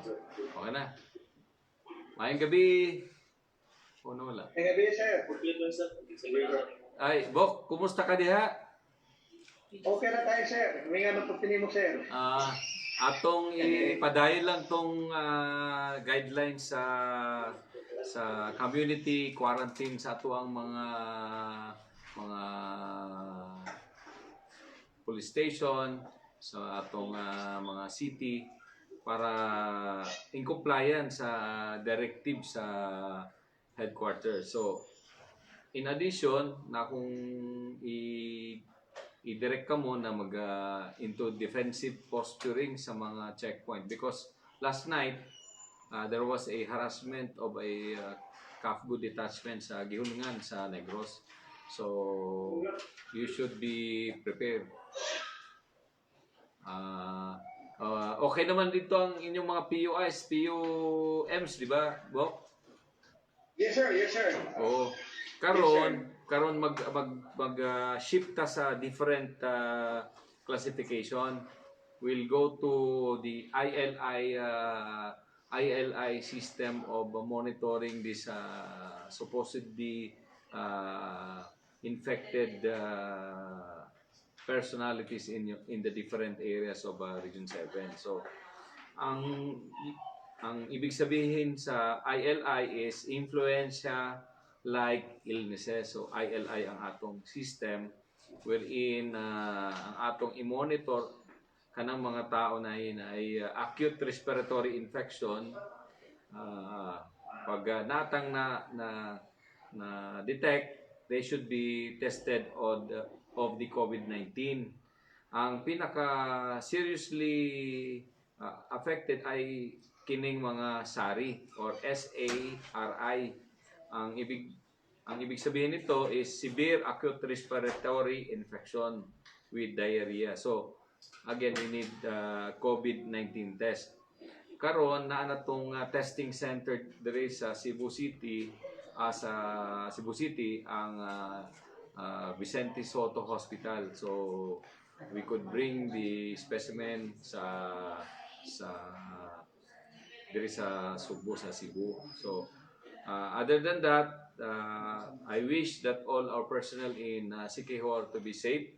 Okay na. Mayang gabi. Ano wala? Mayang gabi, sir. Ay, Bok, kumusta ka diha? Okay na tayo, sir. May nga magpapinin mo, sir. Atong ipadayon lang tong guidelines sa community quarantine sa ato ang mga police station, sa atong mga city para in compliance sa directive sa headquarters. So, in addition, na kung i-direct ka mo na mag into defensive posturing sa mga checkpoint because last night there was a harassment of a CAFGO detachment sa Gihunungan sa Negros. So you should be prepared. Okay naman dito ang inyong mga POIs, POMs, di ba, Bok? Yes, sir. Yes, sir. Oo. Karon mag shift ta sa different classification. We'll go to the ILI system of monitoring this supposedly infected personalities in the different areas of Region 7. So ang ibig sabihin sa ILI is influenza like illnesses. So ILI ang atong system wherein ang atong i-monitor kanang mga tao na ay acute respiratory infection pag natang na detect, they should be tested of the COVID-19. Ang pinaka seriously affected ay kining mga SARI or SARI. Ang ibig sabihin nito is severe acute respiratory infection with diarrhea. So again, we need COVID-19 test. Karon na natong testing center diri sa Cebu City ang Vicente Soto Hospital. So we could bring the specimen diri sa Subo, sa Cebu. So other than that, I wish that all our personnel in Siquijor to be safe.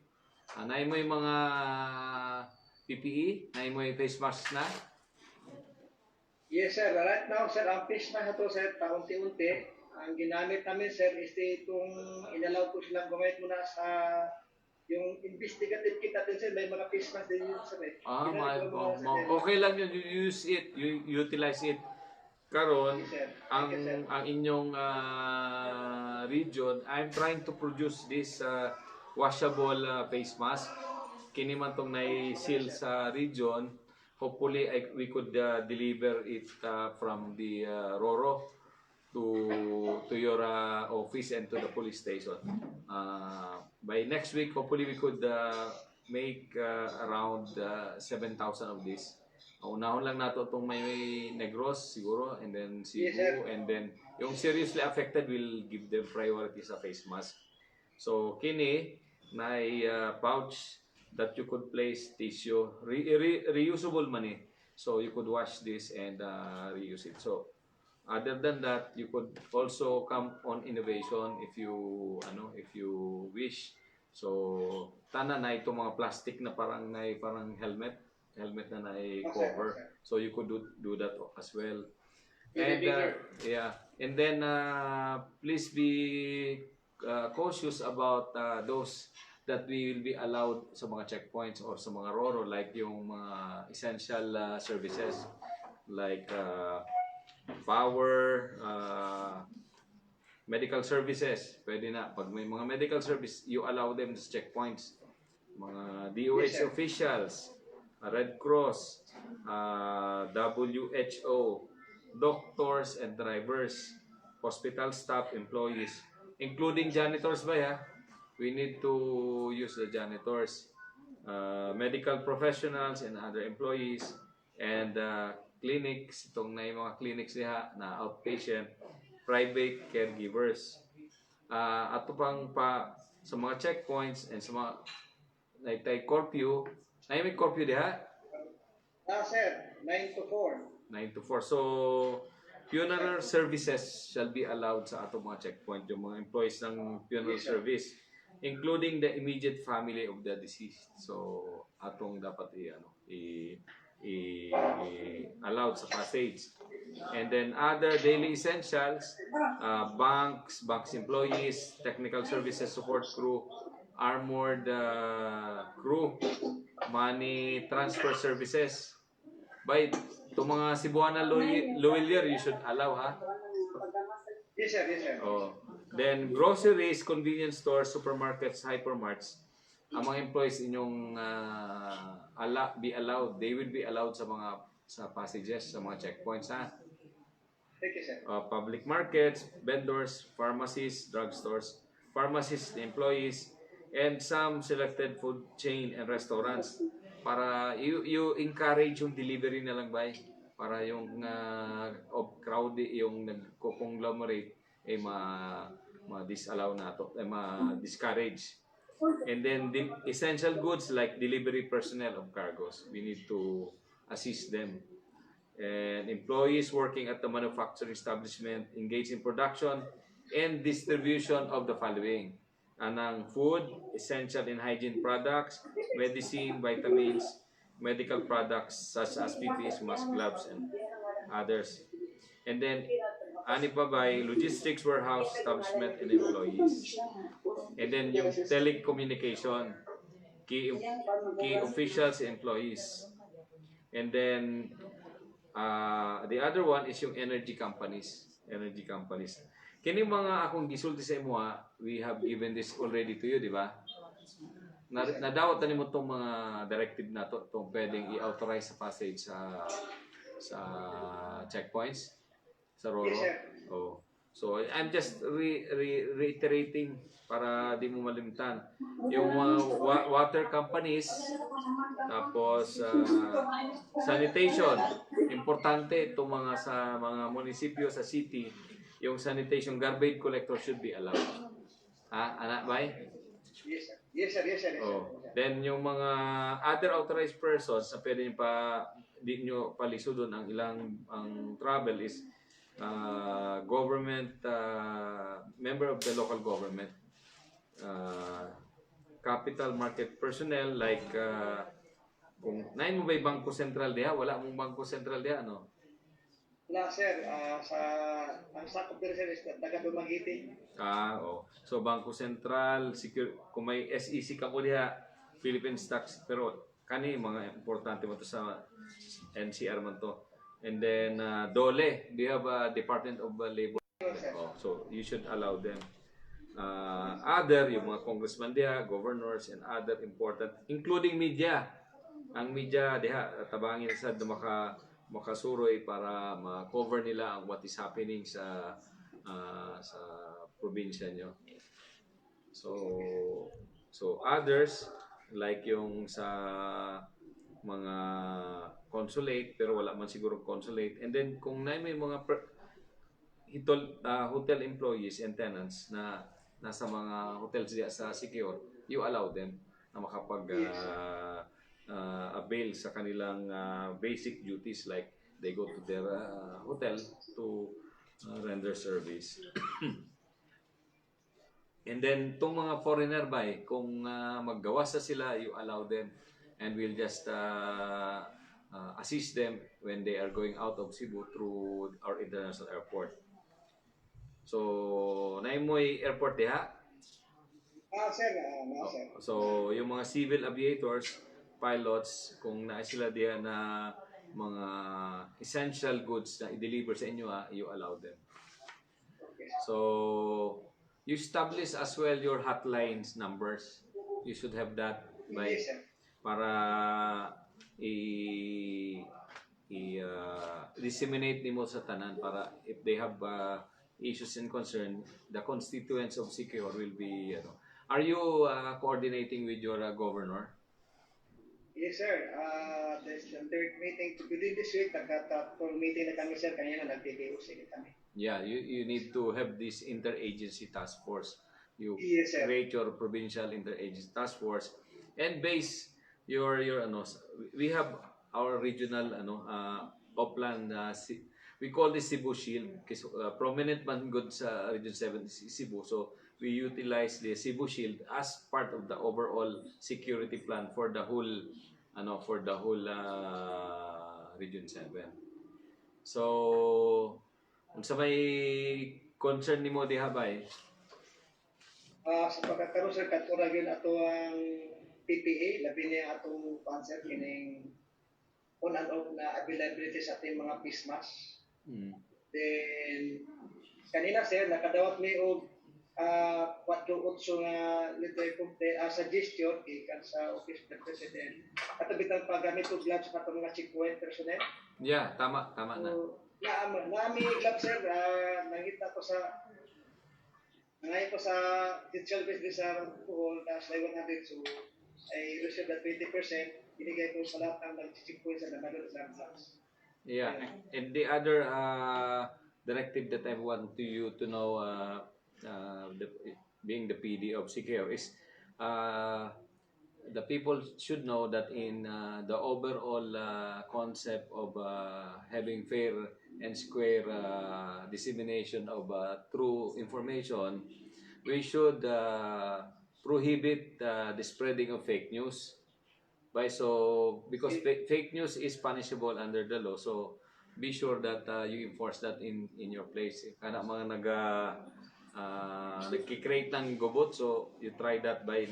Naay mo yung mga PPE? Naay mo yung face mask na? Yes, sir. Right now, sir, ang face mask na to, sir, paunti-unti. Ang ginamit namin, sir, is itong inalaw ko silang gumamit muna sa yung investigative kit natin, sir. May mga face mask din yun, sir. Okay lang yun. You use it. You utilize it. Karon, ang inyong region, I'm trying to produce this washable face mask. Kini man tong na-seal sa region. Hopefully, we could deliver it from the RORO to your office and to the police station. By next week, hopefully we could make around 7,000 of this. Unahon lang nato itong may Negros siguro, and then Cebu, yes, and then yung seriously affected will give them priority sa face mask. So kini na pouch that you could place tissue, reusable man eh. So you could wash this and reuse it. So other than that, you could also come on innovation if you wish. So tana na itong mga plastic na parang helmet na cover. So you could do that as well. And and then please be cautious about those that we will be allowed sa mga checkpoints or sa mga RORO, like yung mga essential services like power, medical services. Pwede na. Pag may mga medical service, you allow them sa checkpoints. Mga DOH officials, Red Cross, WHO, doctors and drivers, hospital staff, employees, including janitors ba ya? We need to use the janitors, medical professionals and other employees, and clinics, itong na yung mga clinics niya na outpatient, private caregivers. Ato pang sa mga checkpoints and sa mga curfew, may curfew diha? Sir, 9 to 4. 9 to 4. So, funeral services shall be allowed sa atong mga checkpoint, yung mga employees ng funeral Yes, sir. service, including the immediate family of the deceased. So, atong dapat allowed sa passage. And then other daily essentials, banks employees, technical services support crew, armored crew, money transfer services. By itong mga Cebuana Lawyer, you should allow, ha? Yes, sir. Yes, sir. Oh. Then groceries, convenience stores, supermarkets, hypermarts, ang mga employees inyong be allowed, they will be allowed sa passages, sa mga checkpoints, ha? Thank you, sir. Public markets, vendors, pharmacies, drugstores, pharmacists, employees, and some selected food chain and restaurants. Para you encourage yung delivery na lang, bay, para yung crowd, yung nagko-conglomerate ma-disallow na to, ma-discourage. And then the essential goods like delivery personnel of cargos, we need to assist them. And employees working at the manufacturing establishment engaged in production and distribution of the following: anang food, essential and hygiene products, medicine, vitamins, medical products such as PPEs, mask, gloves, and others. And then ani pa ba, logistics, warehouse, establishment, and employees. And then yung telecommunication, key officials, employees. And then the other one is yung energy companies. Kini mga akong gisulti sa imo, we have given this already to you, di ba? Nadawat na nimo tong mga directive na to, tong pwedeng i-authorize sa passage sa checkpoints sa RORO. Yes, sir. Oh. So I'm just reiterating para di mo malimtan. Yung water companies, tapos sanitation, importante itong sa mga munisipyo sa city, yung sanitation garbage collector should be allowed. Anak bay? Yes, sir. Yes, sir. Yes, sir. Yes, sir. Oh. Then yung mga other authorized persons na pwede di nyo palisudon ang travel is government, member of the local government, capital market personnel like kung nain mo ba Bangko Sentral diha? Wala mong Bangko Sentral diha, no? Wala, sir. Ang sakop din, sir, is taga Dumaguete. Oh. So Bangko Sentral, kung may SEC ka mo diha, Philippine Stocks, pero kani mga importante mo to sa NCR man to. And then DOLE, they have a Department of Labor. Oh, so you should allow them. Other, yung mga congressman diha, governors, and other important, including media. Ang media diha, tabangin sa makasuroy para ma-cover nila ang what is happening sa probinsya nyo. So others, like yung sa mga consulate, pero wala man siguro consulate. And then kung may mga hotel employees and tenants na nasa mga hotels diya sa Siquijor, you allow them na makapag avail sa kanilang basic duties, like they go to their hotel to render service. And then itong mga foreigner kung maggawas sila, you allow them, and we'll just assist them when they are going out of Cebu through our international airport. So, naimoy airport diha? Sir. Sir. So, yung mga civil aviators, pilots, kung na sila diya na mga essential goods na i-deliver sa inyo, you allow them. So, you establish as well your hotlines numbers. You should have that by para disseminate nimo sa tanan, para if they have issues and concern, the constituents of Siquijor will be Are you coordinating with your governor? Yes, sir. There's the third meeting within this week. Nagka-full meeting na kami, sir. Kanina nag-PBOC kami. Yeah, you need to have this interagency task force. You Yes, sir. create your provincial interagency task force and base your we have our regional Oplan, we call this Cebu Shield kasi prominent man good sa Region 7 is Cebu. So we utilize the Cebu Shield as part of the overall security plan for the whole Region 7. So unsa may concern nimo diha bay? Sa pagkakaroon sir katura gyud ato ang PPA labi niya atong cancer kining on and off na availability sa ating mga pismas. Then kanina sir nakadawat mi og 4-8 nga little suggestion ikan sa Office of the President. Katubitang paggamit og gloves sa katong mga checkpoint personnel. Yeah, tama na. Naami gloves sir, nangita ko sa nangayon ko sa digital business sa BOHOL, tapos ay 100, so I received that 20%, binigay ko sa lahat ng nag-checkpoint sa namalot sa gloves. Yeah, and the other directive that I want you to know, being the PD of Siquijor, is the people should know that in the overall concept of having fair and square dissemination of true information, we should prohibit the spreading of fake news. Because fake news is punishable under the law, so be sure that you enforce that in your place. Kana mga nagki-create ng gubot, so you try that by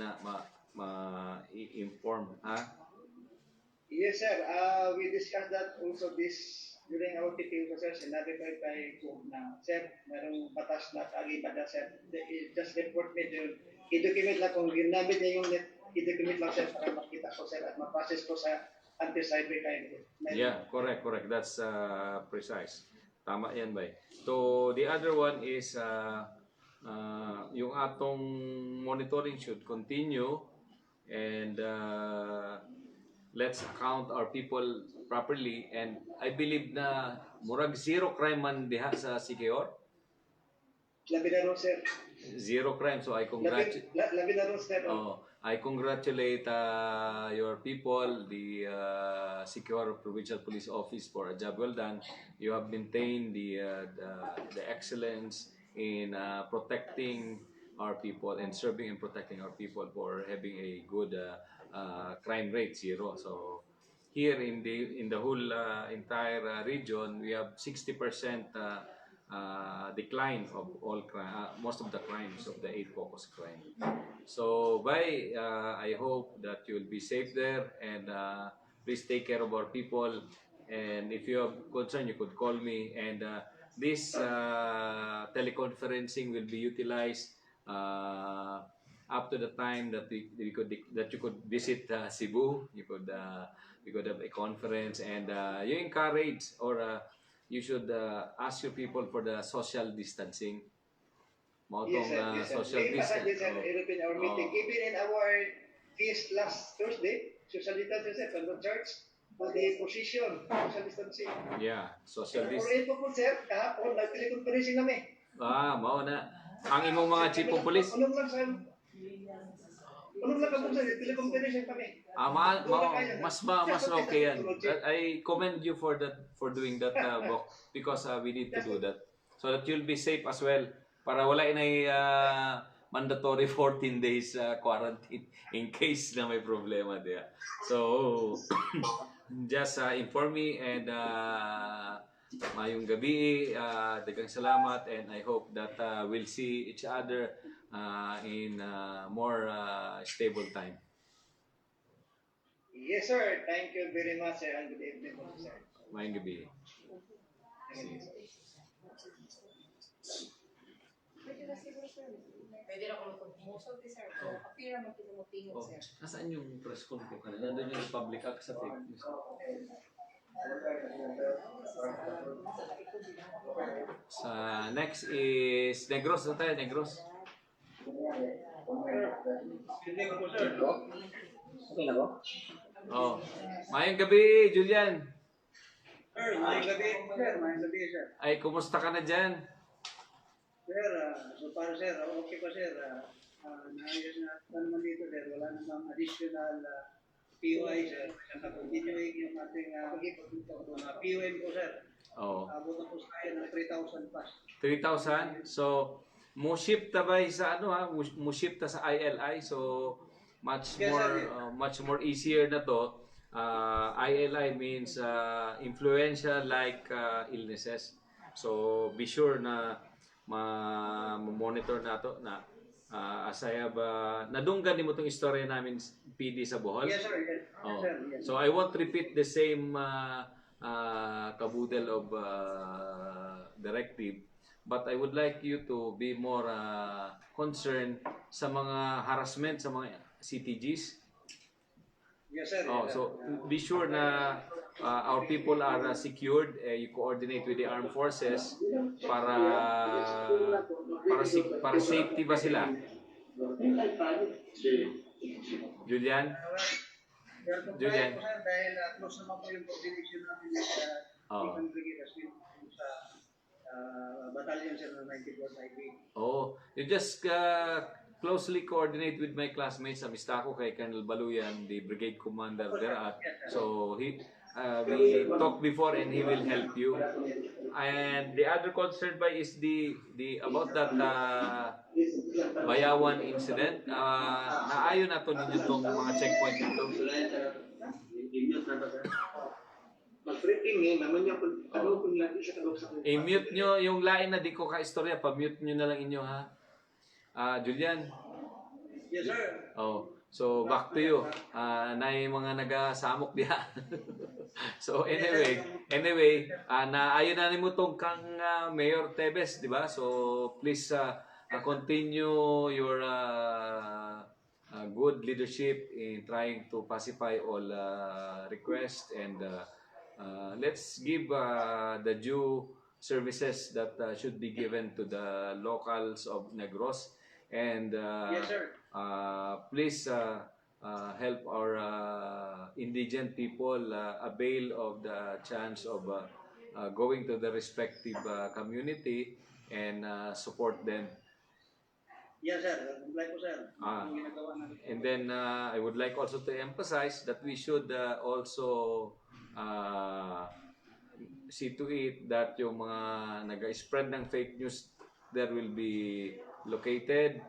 inform, ha? Yes sir, we discussed that also during our PPO sir, sinabi ko kay na sir, merong batas na kagibada sir, just report me i-document lang kung ginamit niya yung i-document lang sir para makita ko sir at ma-process ko sa anti-cybercrime. Yeah, correct. That's precise. Tama yan, bay. So, the other one is yung atong monitoring should continue and let's account our people properly, and I believe na murag zero crime man diha sa Siquijor. Labi na ron sir. Zero crime, so I congratulate. Labi na ron sir. I congratulate your people, the Siquijor Provincial Police Office, for a job well done. You have maintained the excellence in protecting our people and serving and protecting our people for having a good crime rate, zero. So here in the whole entire region, we have 60% decline of all most of the crimes of the 8 focus crime. So I hope that you will be safe there, and please take care of our people. And if you have concern, you could call me. And this teleconferencing will be utilized up to the time that you could visit Cebu. We could have a conference, and you encourage or you should ask your people for the social distancing. Yes, sir. Social distancing. Our meeting. Even in our feast last Thursday, social distancing from the church, for the position, social distancing. Yeah, social distancing. Or ito po sir, kahapon, nag-teleconferencing kami. Mao na. Ang imong mga chief of police. Anong lang kamo sa teleconferencing kami. Mas okay yan. I commend you for doing that, Bok, because we need to do that so that you'll be safe as well, para wala inay mandatory 14 days quarantine in case na may problema diya. So just inform me, and mayong gabi, daghang salamat, and I hope that we'll see each other in more stable time. Yes, sir. Thank you very much, sir, and good evening, sir. Mayong gabi. Pwede na kung mag-promotion, sir. Apira mo kinumutingin, sir. Nasaan yung press con ko kanina? Nandun yung public act sa fake news. Sa next is Negros. Saan tayo, Negros? Oh, mayong gabi, Julian. Sir, mayong gabi, sir. Ay, kumusta ka na dyan? Sir, so para sir, okay pa sir. Naayos na naman dito sir. Wala namang additional POI, sir. Sa continuing yung ating POM po, sir. Oh. Abot na po sa ng 3,000 plus. 3,000. So, mo shift ta ba sa ano ha? Mo shift ta sa ILI. So, much Yes, more sir. much more easier na to. ILI means influential like illnesses. So, be sure na monitor na to na as I have nadunggan mo tong istorya namin PD sa Bohol. Yes, sir. Yes, Oh. sir. Yes. So I won't repeat the same kabudel of directive, but I would like you to be more concerned sa mga harassment sa mga CTGs. Yes, sir. Oh, Yes, so sir. be sure na our people are secured. You coordinate with the armed forces para safety ba sila? Julian? Julian? Po, sir, dahil close naman po yung coordination namin sa Second Brigade as well sa battalion, sir, ng 94 IB. Oh, you just closely coordinate with my classmates. Amista ko kay Colonel Baluyan, the brigade commander there at. So we talked before and he will help you. And the other concern by is the about that Bayawan incident. Naayon na to ninyo tong mga checkpoint dito. I-mute nyo yung line na di ko ka-istorya. Pa-mute nyo na lang inyo ha. Julian? Yes, sir. Oh, so back to you. Na yung mga nagasamok diha. So anyway, naayon na nimo tong kang Mayor Tebes, di ba? So please continue your good leadership in trying to pacify all requests and let's give the due services that should be given to the locals of Negros and Yes, sir. please help our indigent people avail of the chance of going to the respective community and support them. Yes, sir. Comply po, sir. Yung ginagawa namin. And then I would like also to emphasize that we should also see to it that yung mga nag-spread ng fake news there will be located,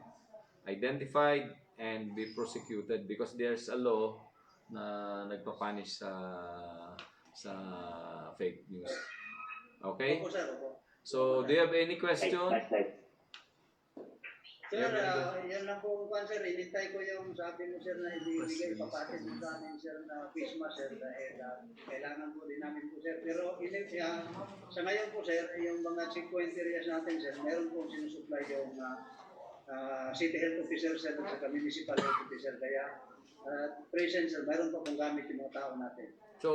identified, and be prosecuted because there's a law na nagpapunish sa fake news. Okay? Opo, sir. Opo. So, do you have any question? Sir, yan lang po kung sir, inintay ko yung sabi mo sir na ibibigay papatid mo sa amin sir na face mask sir dahil kailangan po din namin po sir. Pero sa ngayon po sir, yung mga checkpoint areas natin sir, meron po sinusupply yung city health officer sir at saka municipal health officer. Kaya present sir, meron po pong gamit yung mga tao natin. So,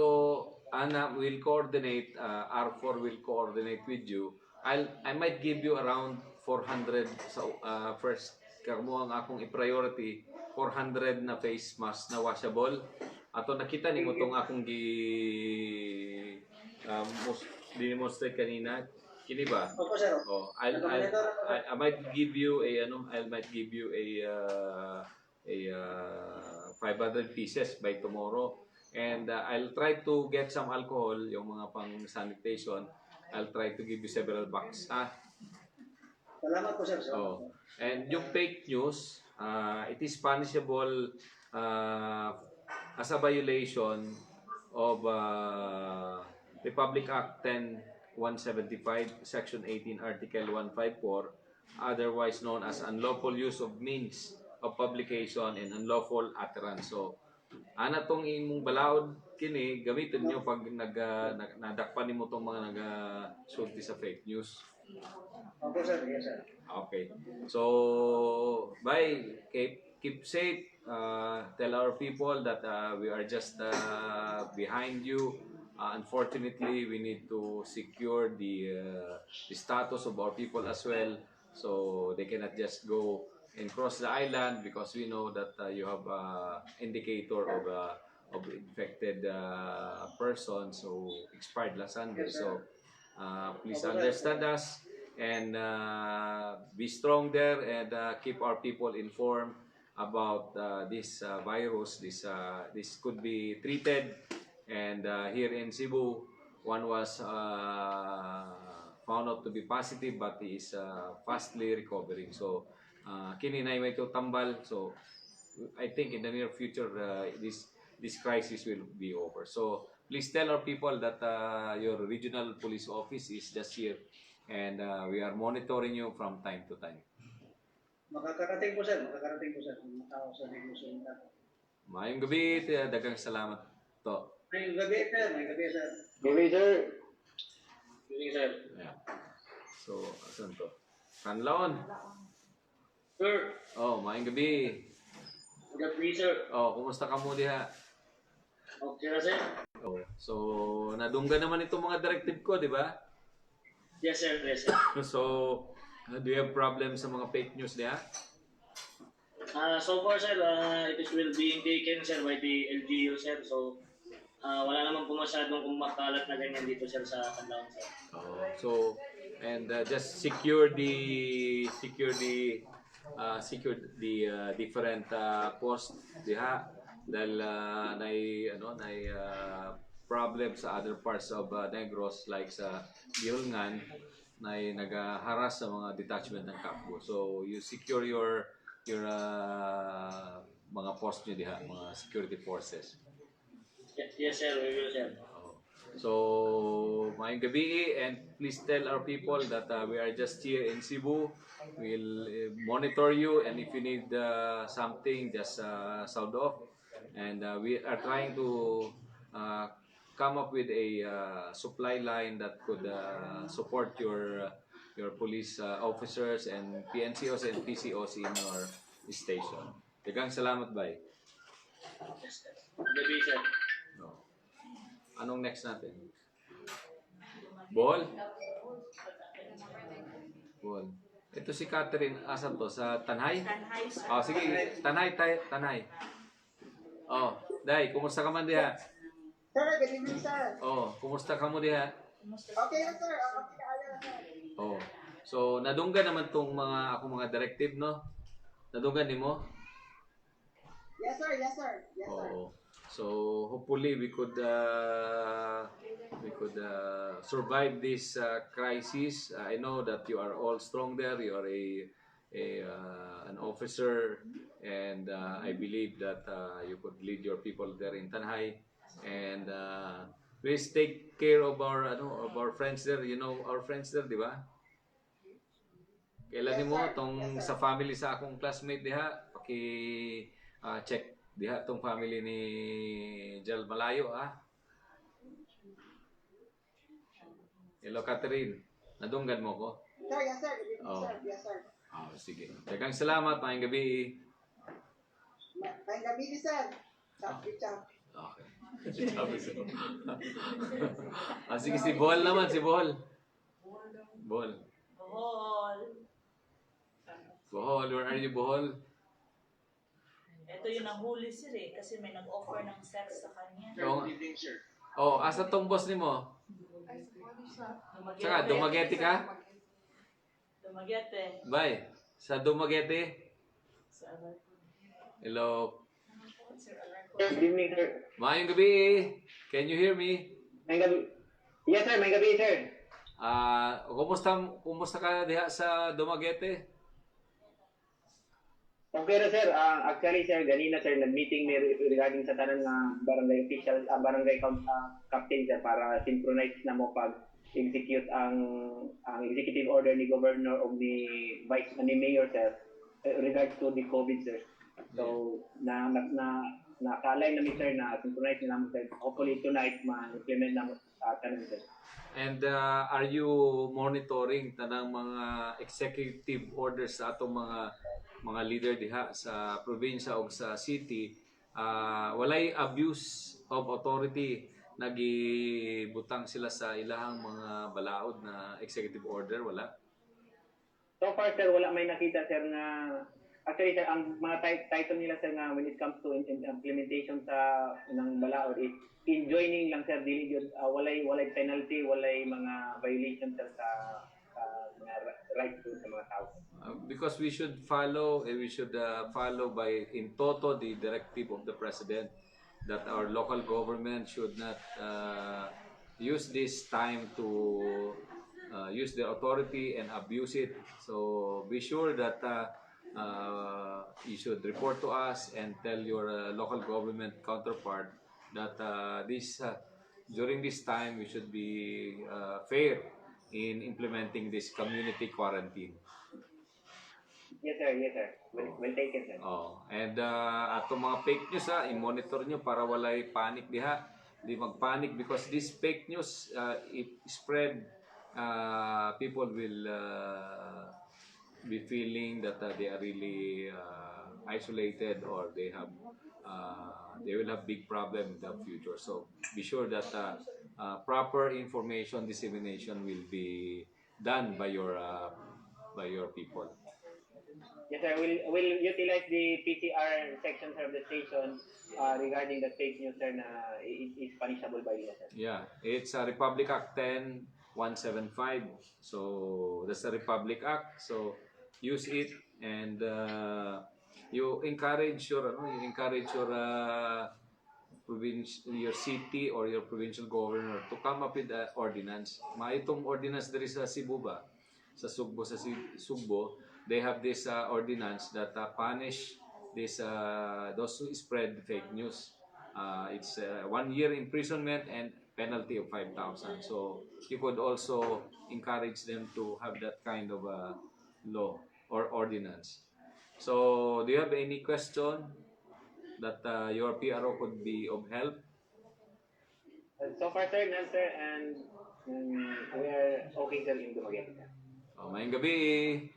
Anna will coordinate, R4 will coordinate with you. I might give you around 400 sa first kamo ang akong i-priority 400 na face mask na washable. Ato nakita nimo tong akong demonstrate kanina. Kini ba? Opo sir. Oh, I might give you a 500 pieces by tomorrow. And I'll try to get some alcohol, yung mga pang sanitation. I'll try to give you several bucks. Salamat po sir. Oh. And yung fake news, it is punishable as a violation of Republic Act 10-175, Section 18, Article 154, otherwise known as unlawful use of means of publication and unlawful utterance. So, ana tong imong balaod kini gamiton nyo pag nadakpan nimo tong mga nagasulti sa fake news. Opo sir, yes sir. Okay. So, bye. Keep safe. Tell our people that we are just behind you. Unfortunately, we need to secure the status of our people as well, so they cannot just go and cross the island because we know that you have indicator of infected person, so expired last Sunday. So please understand us and be strong there and keep our people informed. about this virus. This could be treated, and here in Cebu, one was found out to be positive, but he is fastly recovering. So, kini na may tambal. So, I think in the near future, this crisis will be over. So, please tell our people that your regional police office is just here, and we are monitoring you from time to time. Makakarating po sir, makakarating po sir. Matao sa negosyo natin. Mayong gabi, dagang salamat to. May gabi sir, may gabi sir. Gabi, sir. Gabi sir. Yeah. So, asan to? Kanlaon. Sir, Oh, mayong gabi. gabi sir. Oh, kumusta ka mo diha? Okay na sir? Oh, so, nadungga naman itong mga directive ko, di ba? Yes sir, yes sir. So, do you have problem sa mga fake news diha? So far sir, it is will being taken sir by the LGU sir. So, wala naman po masyadong kumakalat na ganyan dito sir sa Kanlaon sir. Oh, so, and just secure the different post diha dahil nay problem sa other parts of Negros like sa Gilngan na nag-harass sa mga detachment ng Kapgo. So you secure your mga post nyo diha, mga security forces. Yes sir, we will sir. So, mayong gabi, and please tell our people that we are just here in Cebu. We'll monitor you, and if you need something, just sound off. And we are trying to come up with a supply line that could support your police officers and PNCOs and PCOs in your station. Daghang salamat, bye. Yes sir. Gabi sir. No. Anong next natin? Bohol? Bohol. Ito si Catherine, asan to? Sa Tanhay? Tanhay, sir. Oh, sige, Tanhay. Oh, Day, kumusta ka man diha? Sir, good evening, sir. Oh, kumusta ka mo diha? Okay na, sir. Okay na, sir. Oh. So, nadungga naman tong mga directive, no? Nadungga nimo? Yes, sir. Yes, sir. Yes, sir. Oo. So hopefully we could survive this crisis. I know that you are all strong there. You are an officer, and I believe that you could lead your people there in Tanhay. And please take care of our friends there. You know our friends there, di ba? Kailan Yes, mo sir. tong Yes, sir. sa family sa akong classmate diha, check diha tong family ni Jal Malayo, ah. Hello, Catherine. Nadunggan mo ko? Sir, yes, sir. Good evening, Oh. sir. Yes, sir. Oh, sige. Daghang salamat, maayong gabi. May gabi din, sir. Sabi siya. Okay. Sige, si Bohol naman, si Bohol. Bohol. Bohol, where are you, Bohol? Ito yung nahuli sir eh, kasi may nag-offer ng sex sa kanya. Oh, asa tong boss ni mo? Saka, Dumaguete ka? Dumaguete. Bye. Sa Dumaguete? Hello. Good evening, sir. Maayong gabi. Can you hear me? May gabi. Yes, sir. May gabi, sir. Kumusta ka diha sa Dumaguete? Okay na, sir. Actually, sir, ganina, sir, nag-meeting may regarding sa tanan nga barangay official, captain, sir, para synchronize na mo pag-execute ang executive order ni Governor o ni Mayor, sir, regards to the COVID, sir. So, na-align namin, sir, na synchronize na namin, sir. Hopefully, tonight, ma-implement namin sa tanan, sir. And are you monitoring tanang mga executive orders sa atong mga leader diha sa probinsya o sa city? Walay abuse of authority, nagibutang sila sa ilahang mga balaod na executive order, wala? So far, sir, wala may nakita, sir, na actually, sir, ang mga title nila, sir, na when it comes to implementation sa ng balaod is enjoining lang, sir, dili yun, walay penalty, walay mga violation, sir, sa right to sa mga tao. Because we should follow by in toto the directive of the president that our local government should not use this time to use their authority and abuse it. So be sure that you should report to us and tell your local government counterpart that during this time we should be fair in implementing this community quarantine. Yes, sir. Yes, sir. Well taken, sir. And atong mga fake news i-monitor nyo para walay panic diha. Di mag-panic because this fake news if spread people will be feeling that they are really isolated or they will have big problem in the future. So be sure that proper information dissemination will be done by your people. Yes, sir. We'll utilize the PCR section, sir, of the station regarding the fake news, sir, na is punishable by law, sir. Yeah, it's Republic Act 10-175. So that's a Republic Act. So use it and you encourage your your city or your provincial governor to come up with an ordinance. Maitong ordinance there is sa Cebu ba? Sa Sugbo, they have this ordinance that punish this those who spread fake news. It's 1 year imprisonment and penalty of 5,000. So you could also encourage them to have that kind of law or ordinance. So do you have any question that your PRO could be of help? So far, sir, none, sir, and we are okay, sir, in Dumaguete, sir. Mayang gabi.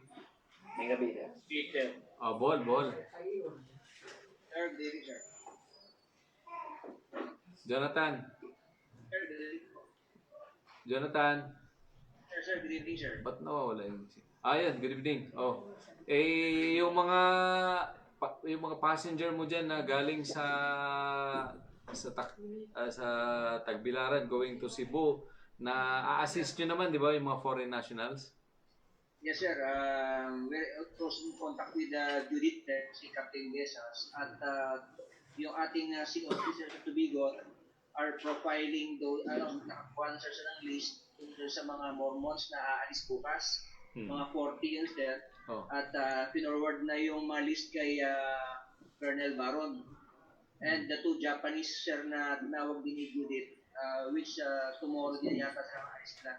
May gabi, sir. Peter. Bol. Sir, good evening, sir. Jonathan. Sir, good evening. Jonathan. Sir, good evening, sir. Ba't nawawala yun? Yan, good evening. Yung mga passenger mo dyan na galing sa Tagbilaran going to Cebu, na a-assist nyo naman, di ba, yung mga foreign nationals? Yes, sir. We're close in contact with Judith, si Captain Besas, at yung ating SEA officer sa Tubigon are profiling those, nakakuha na sir sa ng list sa mga Mormons na aalis bukas. Mga 40 yun, sir. At pinorward na yung list kay Colonel Baron. And the 2 Japanese, sir, na tinawag din ni Judith, which tomorrow din yata sa aalis na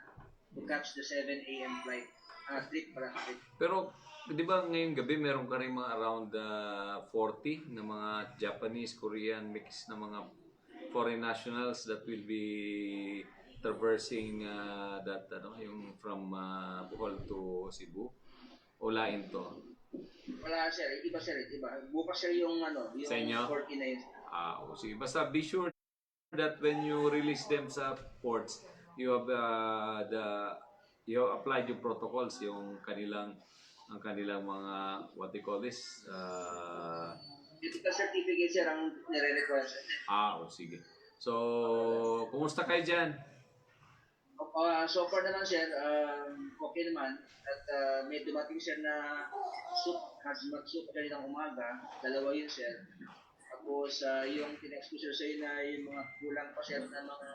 to catch the 7 a.m. flight. Trip para sa trip. Pero, di ba ngayong gabi meron ka rin mga around 40 na mga Japanese, Korean, mix na mga foreign nationals that will be traversing yung from Bohol to Cebu? O lain to? Wala, sir. Iba, sir. Iba. Bukas, sir, yung sa inyo? 40 na yun. Sige. Basta be sure that when you release them sa ports, you have you have applied yung protocols, yung kanilang mga, what they call this? Medical certificate, sir, ang nire-require, sir. Sige. So, kumusta kayo dyan? So far naman, sir, okay naman. At may dumating, sir, na hazmat suit kaninang umaga. 2 yun, sir. Tapos, yung tinext ko, sir, sa'yo na yung mga kulang pa, sir, na mga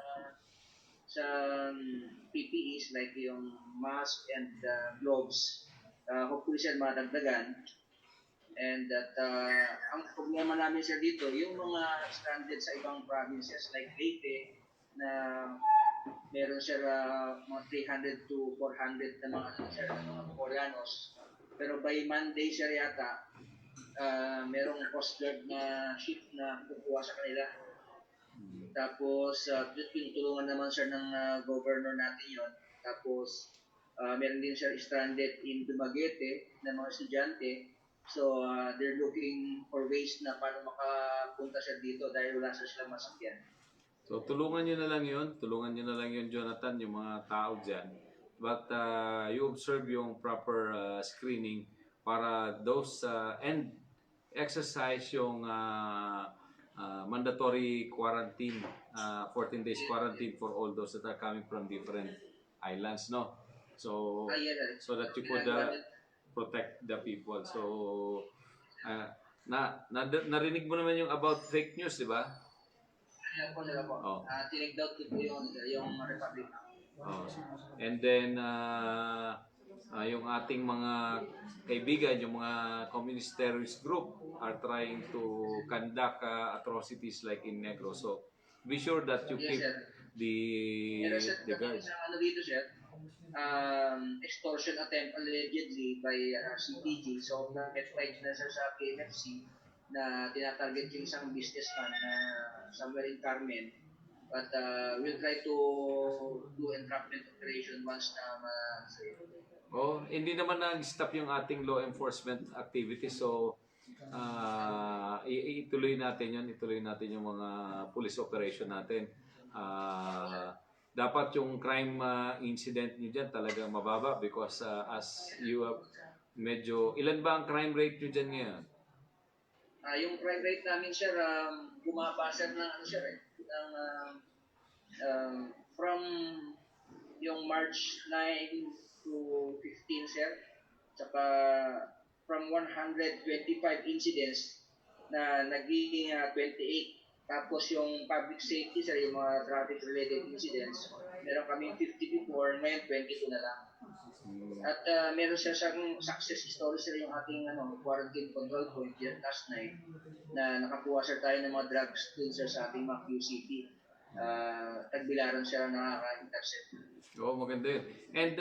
sa PPEs like yung mask and gloves, hopefully, sir, madagdagan. And that ang problema namin, sir, dito, yung mga stranded sa ibang provinces like Leyte na meron, sir, mga 300 to 400 na mga, sir, na mga Koreanos. Pero by Monday, sir, yata, merong Coast Guard na ship na kukuha sa kanila. Tapos, tinutulungan naman, sir, ng governor natin yon. Tapos, meron din, sir, stranded in Dumaguete na mga estudyante. So, they're looking for ways na paano makapunta, sir, dito dahil wala sa silang masakyan. So, tulungan nyo na lang yun, Jonathan, yung mga tao dyan. But you observe yung proper screening para those and exercise yung mandatory quarantine, 14 days quarantine for all those that are coming from different islands, no? So Yes, sir. so that you could protect the people. So narinig mo naman yung about fake news, di ba? Ayan po sila po. Oh. Tinigdown ko po yung Republic. Oh. And then yung ating mga kaibigan, yung mga communist terrorist group are trying to conduct atrocities like in Negros. So be sure that you keep Sir. Pero sir, the guards. ano dito sir, extortion attempt allegedly by CPG. So, na-fight na sir sa KFC na tinatarget yung isang businessman na somewhere in Carmen. But we'll try to do entrapment operation once na Oh, hindi naman nag-stop yung ating law enforcement activity. So, ituloy natin yun. Ituloy natin yung mga police operation natin. Dapat yung crime incident nyo dyan talagang mababa because as you have medyo... Ilan ba ang crime rate nyo dyan ngayon? Yung crime rate namin, sir, bumaba sir na ano sir from yung March 9 to 15 sir, saka from 125 incidents na naging 28. Tapos yung public safety sir, yung mga traffic related incidents, meron kaming 54, ngayon 22 na lang. At meron siya siyang success story sir, yung ating quarantine control point yan last night na nakakuha sir tayo ng mga drugs dun sir sa ating mga QCT. Tagbilaran siya nakaka-intercept. Oo, maganda yun. And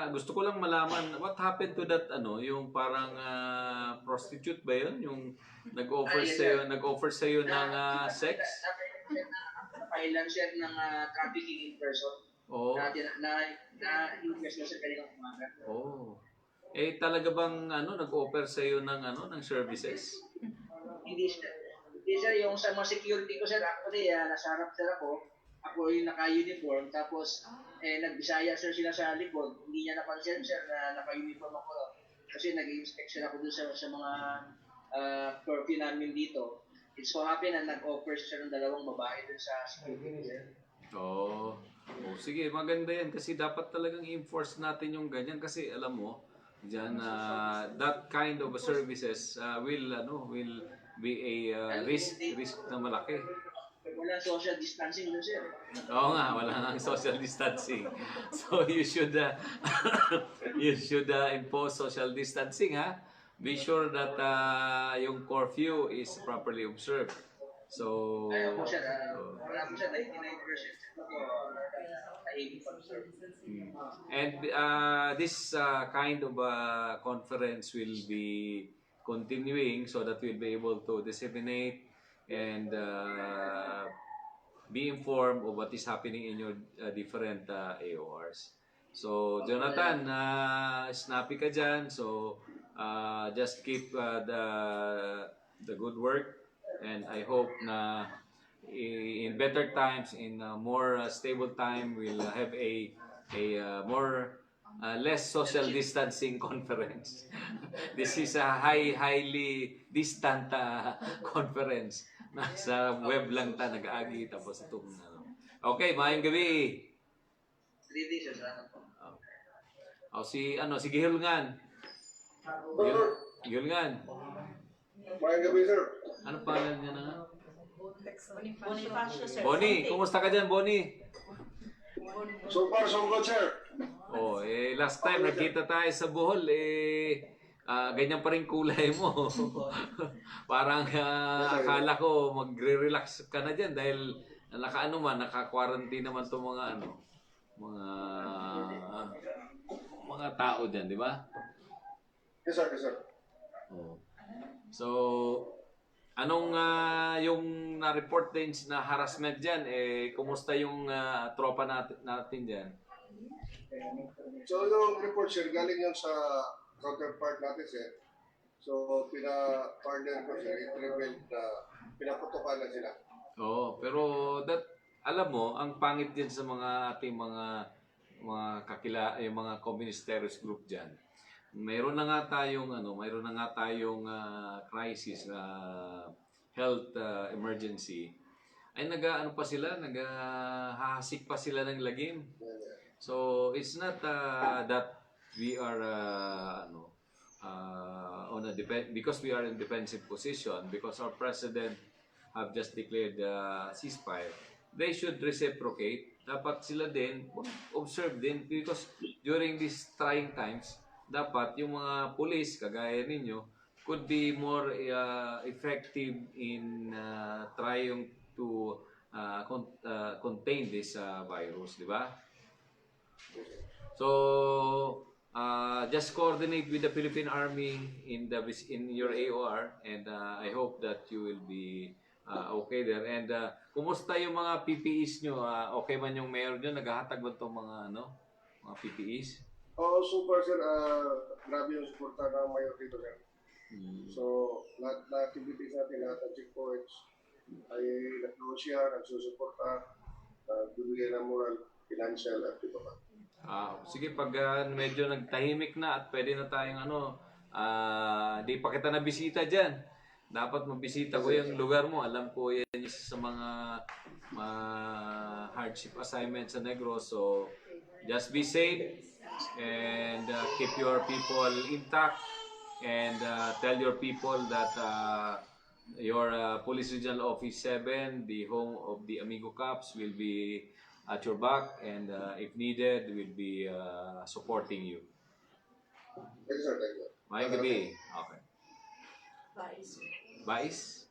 gusto ko lang malaman, what happened to that, yung parang prostitute ba yun? Yung nag-offer sa'yo ng sex? Napailan siya ng trafficking in person. Oo. Na-invest na siya kaninang umaga. Oo. Talaga bang nag-offer sa'yo ng services? Hindi siya yung sa mga security ko sir, actually nasa harap sir ako yung naka-uniform, tapos nagbisaya sir sila sa likod, hindi niya napansin sir na naka-uniform ako kasi nag-inspection ako dun sa mga curfew namin dito. It so happen na nag-offer sir ng dalawang babae dun sa security sir. Oo. Sige, maganda yan kasi dapat talagang i-enforce natin yung ganyan kasi alam mo, diyan that kind of services will be a risk na malaki. Walang social distancing doon sir. Oo nga, wala nga social distancing. So you should impose social distancing, ha? Be sure that yung curfew is properly observed. So Ayaw po sir, wala po sir, 99% and this kind of conference will be continuing so that we'll be able to disseminate and be informed of what is happening in your different AORs. So, Jonathan, snappy ka dyan. So, just keep the good work. And I hope na in better times, in more stable time, we'll have a more less social distancing conference. This is a highly distant conference. Nasa web lang ta nag-aagi tapos itong Okay, maayong gabi. 3 days sir, salamat po. Si Gihulngan. Gihulngan. Maayong gabi, sir. Ano pangalan niya na? Bonifacio, sir. Bonnie, kumusta ka dyan, Bonnie? So far, so good, sir. Last time nakita tayo sa BOHOL, ganyan pa rin kulay mo. Parang akala ko magre-relax ka na dyan dahil naka-quarantine naman itong mga tao dyan, di ba? Yes, sir. Yes, sir. So, anong yung na-report din na harassment dyan, kumusta yung tropa natin dyan? So, yung report, sir, galing yung sa counterpart natin, sir. So, pina-partner ko, sir, it-revealed na pinaputukan na sila. Pero alam mo, ang pangit din sa mga ating mga yung mga communist terrorist group dyan. Mayroon na nga tayong crisis, health emergency. Ay nag-hahasik pa sila ng lagim. So it's not that we are on a because we are in defensive position because our president have just declared ceasefire. They should reciprocate. Dapat sila din observe din because during these trying times, dapat yung mga police kagaya ninyo could be more effective in trying to contain this virus, di ba? So just coordinate with the Philippine Army in your AOR, and I hope that you will be okay there. And kumusta yung mga PPEs nyo? Okay man yung mayor nyo? Naghahatag ba itong mga mga PPEs? Oo, super sir, grabe yung suporta ng mayor dito sir. So, lahat na activities natin, lahat ng checkpoints ay nag-close siya, nagsusuporta, bibigyan ng moral, financial at iba pa. Sige, pag medyo nagtahimik na at pwede na tayong di pa kita nabisita dyan. Dapat mabisita ko yung lugar mo. Alam ko yan isa sa mga hardship assignments sa Negros. So, just be safe and keep your people intact and tell your people that your Police Regional Office 7, the home of the Amigo Cops, will be at your back, and if needed, we'll be supporting you. Thank you sir, thank you. May gabi. Okay. Bais?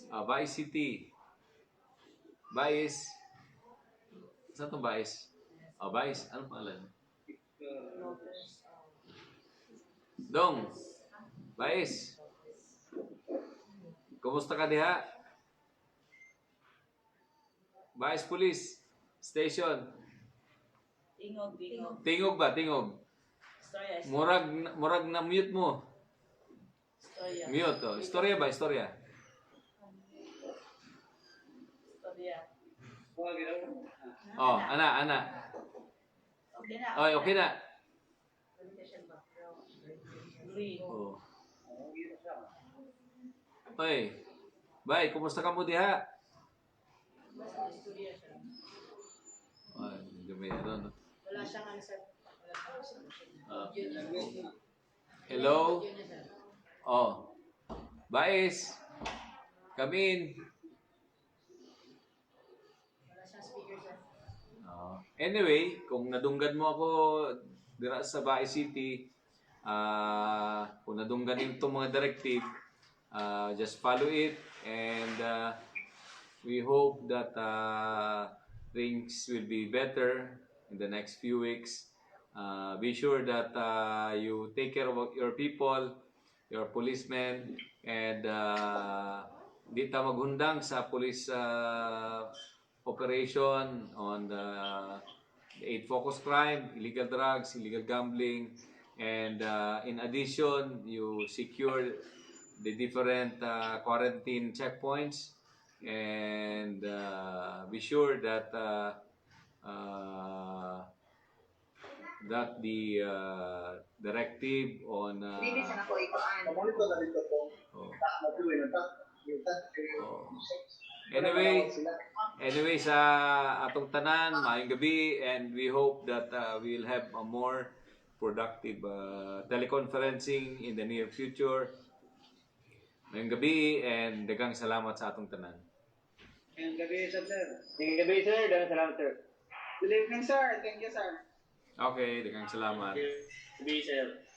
Bais City. Bais. Saan itong Bais? Bais. Ano pangalan? Dong. Bais. Kumusta ka diha? Bais Police Station. Tingog. Tingog ba? Tingog. Murag na mute mo. Mute to. Istorya ba? Istorya. Ana. Okay na. Oy, okay na. Green. Oh. Oy. Bay, kumusta ka mo diha? Ay, meron. Wala siyang ano, sir. Hello? Oh. Bais. Come in. Wala siyang speaker, sir. Anyway, kung nadunggan mo ako dira sa Bae City, kung nadunggan itong mga directive, just follow it, and we hope that things will be better in the next few weeks. Be sure that you take care of your people, your policemen, and di ta maghundang sa police operation on the 8 focus crime, illegal drugs, illegal gambling, and in addition, you secure the different quarantine checkpoints, and be sure that that the directive on Anyway, sa atong tanan, maayong gabi, and we hope that we'll have a more productive teleconferencing in the near future. Maayong gabi, and daghang salamat sa atong tanan. Ngayong gabi, sir. Ngayong gabi, sir. Daghang salamat, sir. Good evening, sir. Thank you, sir. Okay, daghang salamat. Gabi, sir.